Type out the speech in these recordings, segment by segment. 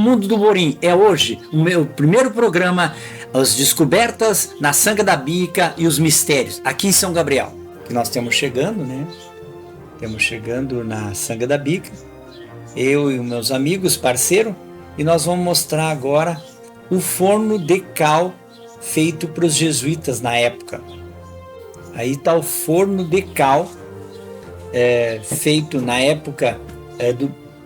Mundo do Borim é hoje o meu primeiro programa, as descobertas na Sanga da Bica e os mistérios, aqui em São Gabriel. Que nós estamos chegando, né? Estamos chegando na Sanga da Bica, eu e os meus amigos, parceiro, e nós vamos mostrar agora o forno de cal feito para os jesuítas na época. Aí está o forno de cal, feito na época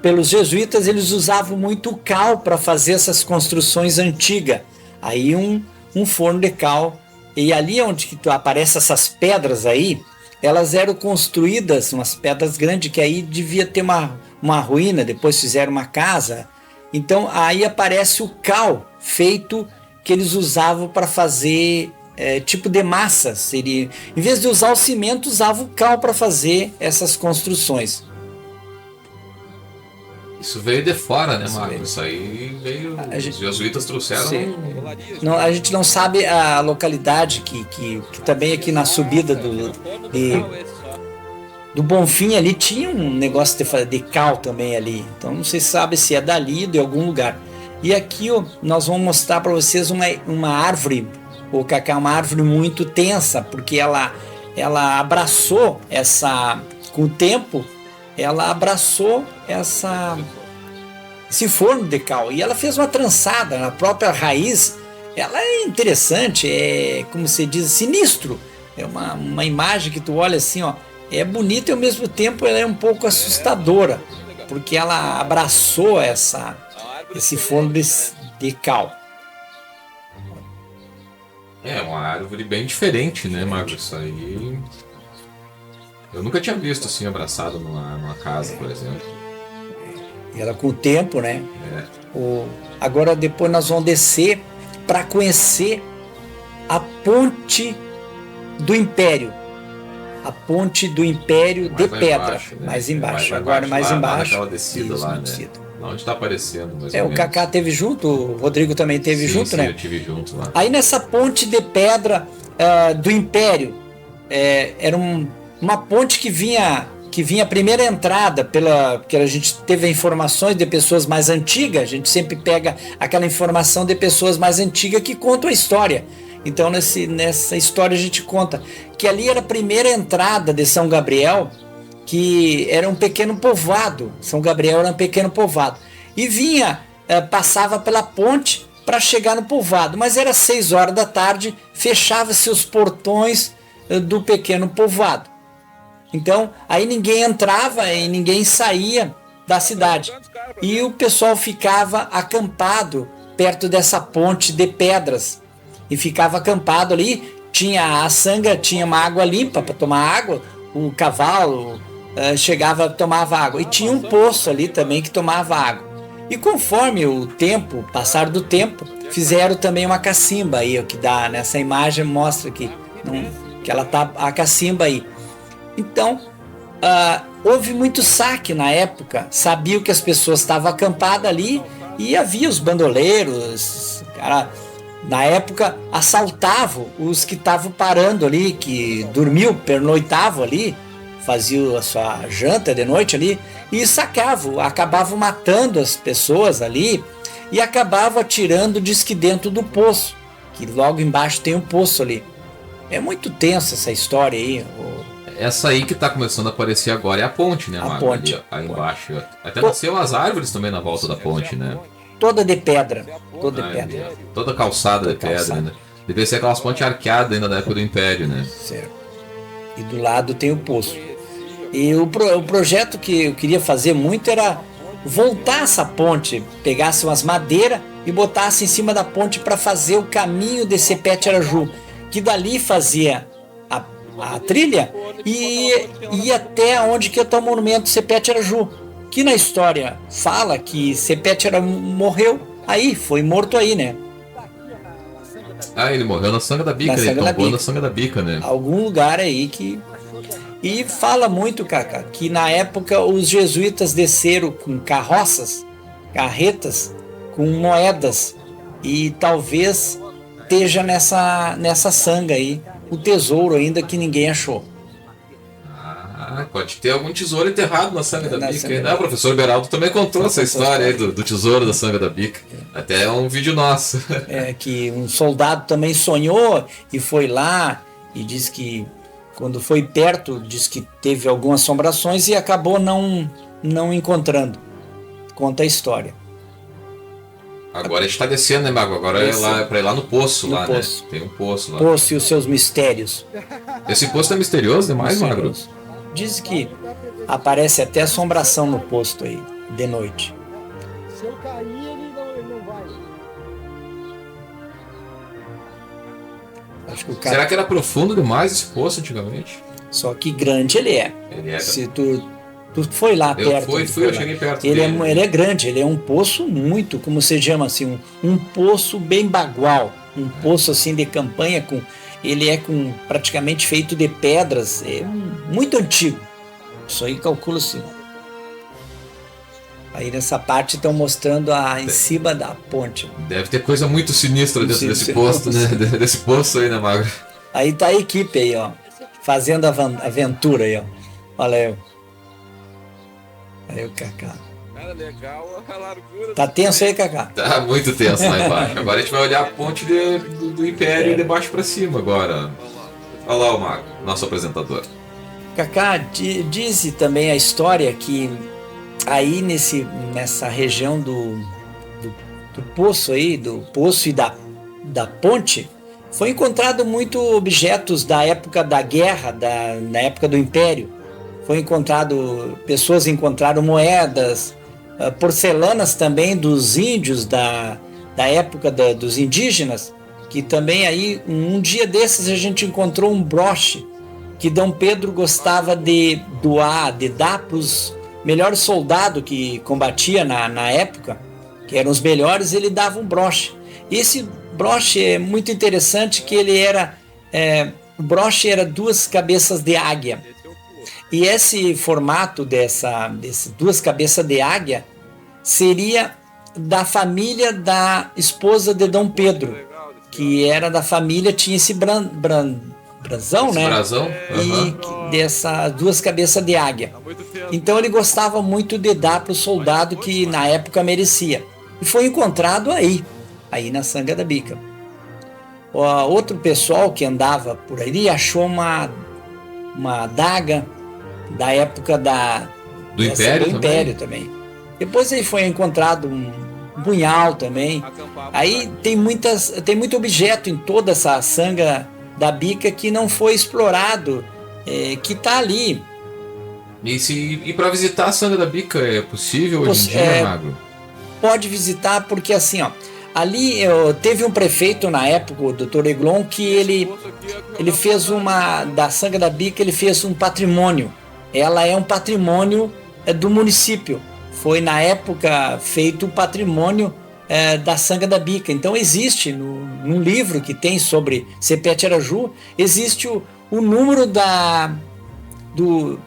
pelos jesuítas. Eles usavam muito cal para fazer essas construções antigas. Aí um forno de cal, e ali onde que aparecem essas pedras aí, elas eram construídas, umas pedras grandes, que aí devia ter uma ruína, depois fizeram uma casa. Então aí aparece o cal feito que eles usavam para fazer tipo de massa. Seria, em vez de usar o cimento, usavam o cal para fazer essas construções. Isso veio de fora, né, Marcos? Isso aí veio. Os jesuítas trouxeram. Não, a gente não sabe a localidade que também aqui na subida do Bonfim ali tinha um negócio de cal também ali. Então não sei se sabe se é dali, de algum lugar. E aqui nós vamos mostrar para vocês uma árvore, o cacá, uma árvore muito tensa, porque ela abraçou com o tempo, ela abraçou esse forno de cal, e ela fez uma trançada na própria raiz. Ela é interessante, como se diz, sinistro. É uma imagem que tu olha assim, ó, é bonita e ao mesmo tempo ela é um pouco assustadora, porque ela abraçou esse forno de cal. É uma árvore bem diferente, né, Marcos? Isso aí eu nunca tinha visto assim abraçado numa casa, por exemplo. E ela com o tempo, né? Agora depois nós vamos descer para conhecer a ponte do Império. A ponte do Império de pedra. Embaixo, né? Mais embaixo. Agora mais embaixo. Naquela descida lá, né? Lá onde está aparecendo, mais ou menos. O Cacá teve junto, o Rodrigo também teve junto, sim, né? Eu tive junto lá. Aí nessa ponte de pedra do Império, era uma ponte que vinha a primeira entrada, porque a gente teve informações de pessoas mais antigas. A gente sempre pega aquela informação de pessoas mais antigas que contam a história. Então nessa história a gente conta que ali era a primeira entrada de São Gabriel, que era um pequeno povoado. São Gabriel era um pequeno povoado. E passava pela ponte para chegar no povoado. Mas era 6 horas da tarde, fechava-se os portões do pequeno povoado. Então, aí ninguém entrava e ninguém saía da cidade. E o pessoal ficava acampado perto dessa ponte de pedras. E ficava acampado ali. Tinha a sanga, tinha uma água limpa para tomar água. O cavalo chegava, tomava água. E tinha um poço ali também que tomava água. E conforme o tempo, passar do tempo, fizeram também uma cacimba aí, o que dá nessa imagem mostra que ela tá a cacimba aí. Então, houve muito saque na época. Sabiam que as pessoas estavam acampadas ali e havia os bandoleiros, cara, na época assaltavam os que estavam parando ali, que dormiam, pernoitavam ali, faziam a sua janta de noite ali e sacavam, acabavam matando as pessoas ali e acabavam atirando disque dentro do poço, que logo embaixo tem um poço ali. É muito tensa essa história aí. Essa aí que tá começando a aparecer agora é a ponte, né, Marcos? A ponte. Aí embaixo. Até nasceu as árvores também na volta da ponte, né? Toda de pedra. Toda de pedra. Toda calçada de pedra, né? Devia ser aquelas pontes arqueadas ainda da época do Império, né? Certo. E do lado tem o poço. E o projeto que eu queria fazer muito era voltar essa ponte, pegasse umas madeiras e botasse em cima da ponte para fazer o caminho de Sepete-Araju, que dali fazia a trilha e ia até onde que está o monumento Sepete-Araju, que na história fala que Sepete-Araju morreu aí, foi morto aí, né? Ele morreu na Sanga da Bica, ele tombou na Sanga da Bica, né? Algum lugar aí que... E fala muito, Cacá, que na época os jesuítas desceram com carretas, com moedas, e talvez esteja nessa sanga aí o tesouro ainda que ninguém achou. Ah, pode ter algum tesouro enterrado na Sanga da Bica. Sanga. O professor Beraldo também contou essa história aí do tesouro da Sanga da Bica. Até é um vídeo nosso. Que um soldado também sonhou e foi lá e disse que quando foi perto, disse que teve algumas assombrações e acabou não encontrando. Conta a história. Agora a gente tá descendo, né, Mago? Agora é pra ir lá no poço, né? Tem um poço lá. Poço e os seus mistérios. Esse poço é misterioso demais, Magro? Diz que aparece até assombração no posto aí, de noite. Se eu cair, ele não vai. Acho que o cara... Será que era profundo demais esse poço antigamente? Só que grande ele é. Ele é. Se tu foi lá perto. Eu cheguei perto ele dele. Ele é grande, ele é um poço muito, como se chama assim, um poço bem bagual. Um poço assim de campanha, ele é praticamente feito de pedras, muito antigo. Isso aí calcula assim. Aí nessa parte estão mostrando em cima da ponte. Deve ter coisa muito sinistra dentro desse poço, né? Desse poço aí, né, Magro? Aí tá a equipe aí, ó. Fazendo aventura aí, ó. Olha aí. Aí o Cacá. Cara, legal a largura. Tá tenso aí, Cacá? Tá muito tenso lá embaixo. Agora a gente vai olhar a ponte do Império de baixo pra cima agora. Olha lá o Mago, nosso apresentador. Cacá, diz também a história que aí nessa região do poço aí, do poço e da ponte, foi encontrado muito objetos da época da guerra, na época do Império. Pessoas encontraram moedas, porcelanas também dos índios, da época dos indígenas, que também aí, um dia desses a gente encontrou um broche que Dom Pedro gostava de dar para os melhores soldados que combatia na época, que eram os melhores, ele dava um broche. Esse broche é muito interessante, que o broche era 2 cabeças de águia. E esse formato dessas 2 cabeças de águia seria da família da esposa de Dom Pedro, que era da família, tinha esse brasão, né? Brasão? E dessas 2 cabeças de águia. Então ele gostava muito de dar para o soldado que na época merecia. E foi encontrado aí na Sanga da Bica. Outro pessoal que andava por aí achou uma adaga da época do Império também. Depois aí foi encontrado um punhal também. Aí tem muito objeto em toda essa Sanga da Bica que não foi explorado, que está ali. E para visitar a Sanga da Bica é possível hoje em dia, Magro? Pode visitar, porque assim, ó, ali teve um prefeito na época, o Dr. Eglon, que ele fez da Sanga da Bica, ele fez um patrimônio. Ela é um patrimônio do município. Foi na época feito o patrimônio da Sanga da Bica. Então existe num livro que tem sobre Sepete Araju, existe o número do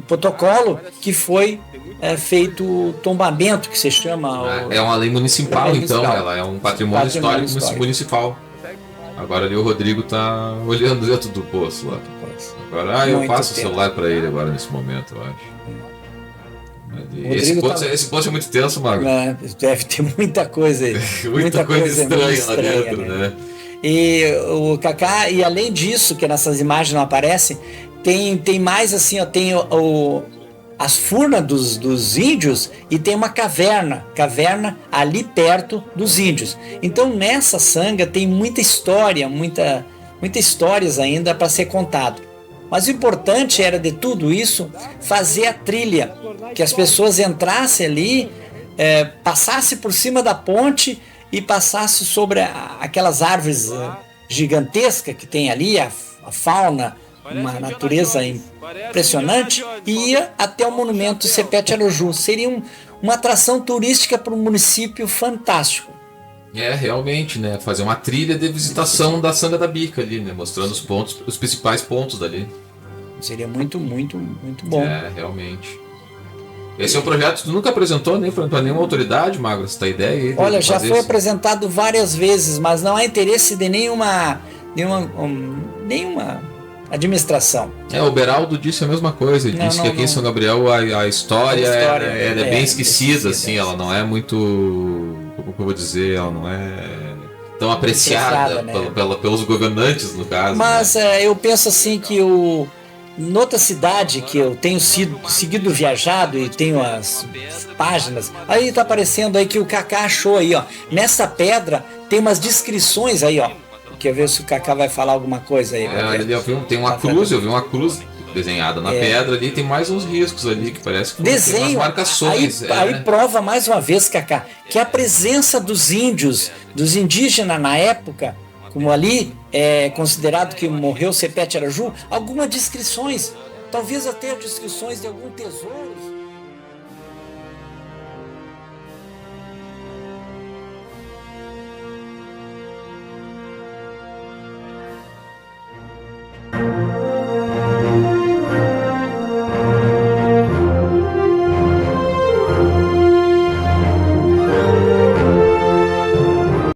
protocolo que foi feito o tombamento, que se chama. É uma lei municipal, então. Ela é um patrimônio histórico municipal. Agora ali o Rodrigo tá olhando dentro do poço lá. Agora eu passo o celular para ele agora nesse momento, eu acho. Esse poço é muito tenso, Mago. Deve ter muita coisa aí. muita coisa estranha lá dentro, né? E o Cacá, e além disso, que nessas imagens não aparecem, tem mais assim, ó, tem as furnas dos índios e tem uma caverna ali perto dos índios. Então nessa sanga tem muita história, muitas histórias ainda para ser contado. Mas o importante era de tudo isso fazer a trilha, que as pessoas entrassem ali, passassem por cima da ponte e passassem sobre aquelas árvores gigantescas que tem ali, a fauna, uma natureza impressionante, e ia até o monumento Sepete Araju. Seria uma atração turística para um município fantástico. Realmente, né? Fazer uma trilha de visitação da Sanga da Bica ali, né? Mostrando os principais pontos dali. Seria muito, muito, muito bom. Realmente. Esse é um projeto que tu nunca apresentou nem para nenhuma autoridade, Magro, essa ideia aí? Olha, já foi apresentado várias vezes, mas não há interesse de nenhuma administração. O Beraldo disse a mesma coisa. Ele disse que aqui em São Gabriel a história é bem esquecida, assim, ela não é muito, como eu vou dizer, ela não é tão apreciada, né? pelos governantes, no caso. Mas né? Eu penso assim que noutra cidade que eu tenho seguido viajado e tenho as páginas, aí tá aparecendo aí que o Kaká achou aí, ó. Nessa pedra tem umas descrições aí, ó. Quer ver se o Kaká vai falar alguma coisa aí. Tem uma cruz, eu vi uma cruz desenhada na pedra ali, tem mais uns riscos ali que parece que tem umas marcações. Aí prova mais uma vez, Kaká, que a presença dos índios, dos indígenas na época, como ali é considerado que morreu Sepete Araju, algumas descrições, talvez até descrições de algum tesouro.